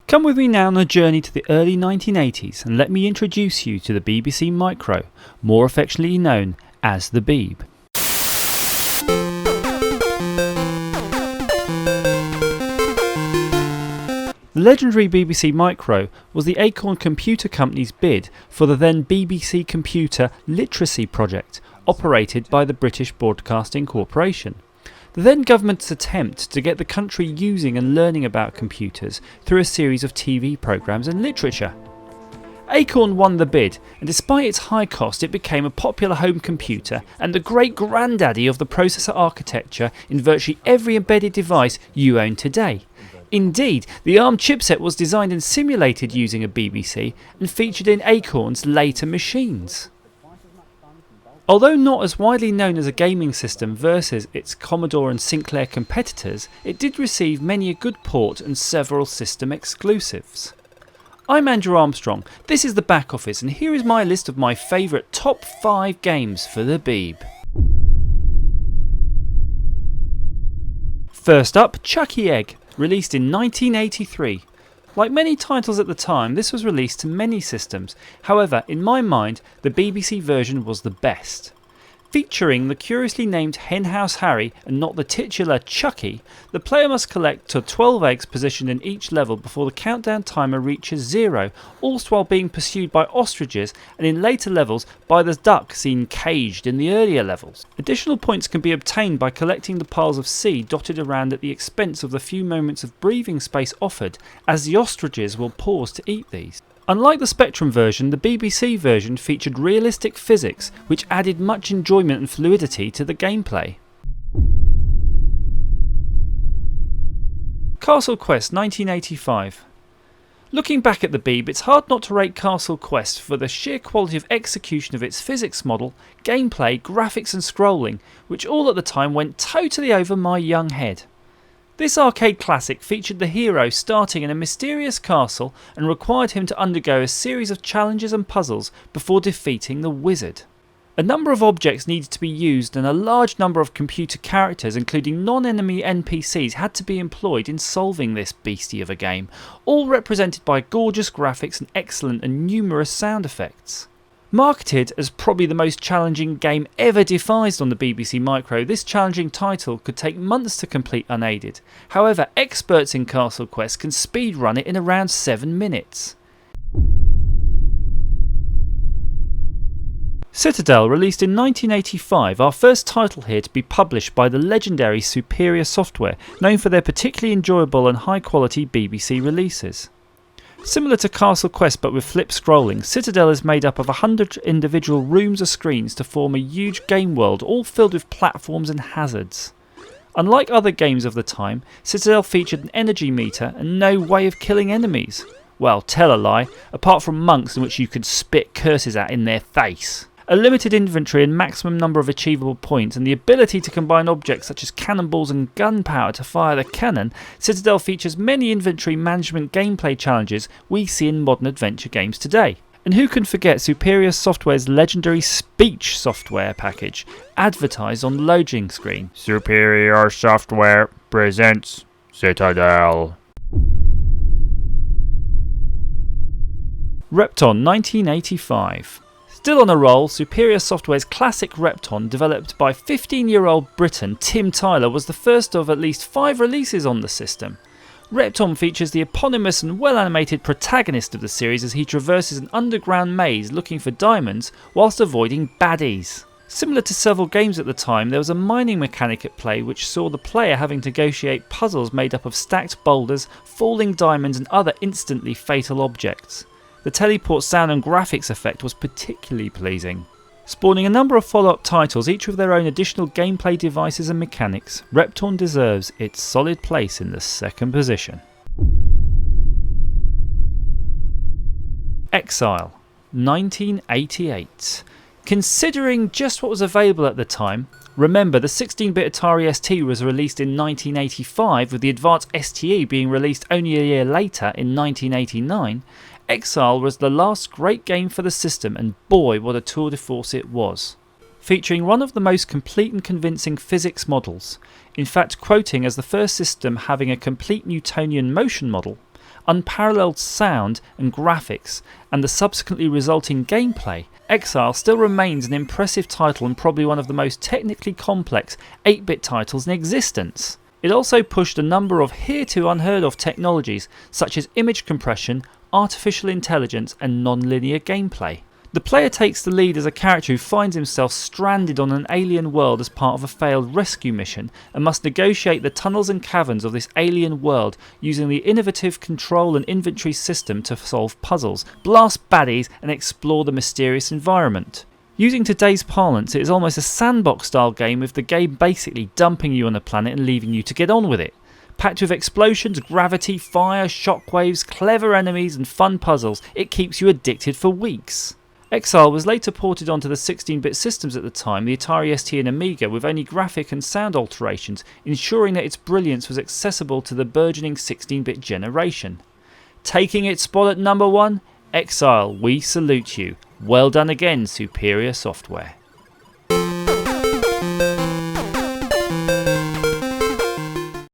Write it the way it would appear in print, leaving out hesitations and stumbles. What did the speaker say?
Come with me now on a journey to the early 1980s and let me introduce you to the BBC Micro, more affectionately known as the beeb. The legendary BBC Micro was the Acorn Computer Company's bid for the then BBC Computer Literacy Project, operated by the British Broadcasting Corporation. The then government's attempt to get the country using and learning about computers through a series of TV programmes and literature. Acorn won the bid, and despite its high cost it became a popular home computer and the great granddaddy of the processor architecture in virtually every embedded device you own today. Indeed, the ARM chipset was designed and simulated using a BBC and featured in Acorn's later machines. Although not as widely known as a gaming system versus its Commodore and Sinclair competitors, it did receive many a good port and several system exclusives. I'm Andrew Armstrong, this is the back office, and here is my list of my favourite top 5 games for the beeb. First up, Chucky Egg, released in 1983. Like many titles at the time, this was released to many systems. However, in my mind, the BBC version was the best. Featuring the curiously named Henhouse Harry and not the titular Chucky, the player must collect to 12 eggs positioned in each level before the countdown timer reaches 0, all while being pursued by ostriches and in later levels by the duck seen caged in the earlier levels. Additional points can be obtained by collecting the piles of seed dotted around at the expense of the few moments of breathing space offered, as the ostriches will pause to eat these. Unlike the Spectrum version, the BBC version featured realistic physics which added much enjoyment and fluidity to the gameplay. Castle Quest 1985. Looking back at the beeb, it's hard not to rate Castle Quest for the sheer quality of execution of its physics model, gameplay, graphics and scrolling, which all at the time went totally over my young head. This arcade classic featured the hero starting in a mysterious castle and required him to undergo a series of challenges and puzzles before defeating the wizard. A number of objects needed to be used and a large number of computer characters, including non-enemy NPCs, had to be employed in solving this beastie of a game, all represented by gorgeous graphics and excellent and numerous sound effects. Marketed as probably the most challenging game ever devised on the BBC Micro, this challenging title could take months to complete unaided. However, experts in Castle Quest can speedrun it in around 7 minutes. Citadel, released in 1985, our first title here to be published by the legendary Superior Software, known for their particularly enjoyable and high quality BBC releases. Similar to Castle Quest but with flip scrolling, Citadel is made up of 100 individual rooms or screens to form a huge game world, all filled with platforms and hazards. Unlike other games of the time, Citadel featured an energy meter and no way of killing enemies. Well, tell a lie, apart from monks in which you could spit curses at in their face. A limited inventory and maximum number of achievable points, and the ability to combine objects such as cannonballs and gunpowder to fire the cannon, Citadel features many inventory management gameplay challenges we see in modern adventure games today. And who can forget Superior Software's legendary speech software package, advertised on the loading screen? Superior Software presents Citadel. Repton 1985. Still on a roll, Superior Software's classic Repton, developed by 15-year-old Briton Tim Tyler, was the first of at least 5 releases on the system. Repton features the eponymous and well-animated protagonist of the series as he traverses an underground maze looking for diamonds whilst avoiding baddies. Similar to several games at the time, there was a mining mechanic at play which saw the player having to negotiate puzzles made up of stacked boulders, falling diamonds and other instantly fatal objects. The teleport sound and graphics effect was particularly pleasing. Spawning a number of follow-up titles, each with their own additional gameplay devices and mechanics, Repton deserves its solid place in the second position. Exile 1988. Considering just what was available at the time, remember the 16-bit Atari ST was released in 1985 with the advanced STE being released only a year later in 1989, Exile was the last great game for the system, and boy what a tour de force it was. Featuring one of the most complete and convincing physics models, in fact quoting as the first system having a complete Newtonian motion model, unparalleled sound and graphics, and the subsequently resulting gameplay, Exile still remains an impressive title and probably one of the most technically complex 8-bit titles in existence. It also pushed a number of hereto unheard of technologies such as image compression, artificial intelligence and non-linear gameplay. The player takes the lead as a character who finds himself stranded on an alien world as part of a failed rescue mission and must negotiate the tunnels and caverns of this alien world using the innovative control and inventory system to solve puzzles, blast baddies and explore the mysterious environment. Using today's parlance, it is almost a sandbox style game with the game basically dumping you on a planet and leaving you to get on with it. Packed with explosions, gravity, fire, shockwaves, clever enemies and fun puzzles, it keeps you addicted for weeks. Exile was later ported onto the 16-bit systems at the time, the Atari ST and Amiga, with only graphic and sound alterations, ensuring that its brilliance was accessible to the burgeoning 16-bit generation. Taking its spot at number 1, Exile, we salute you. Well done again, superior software.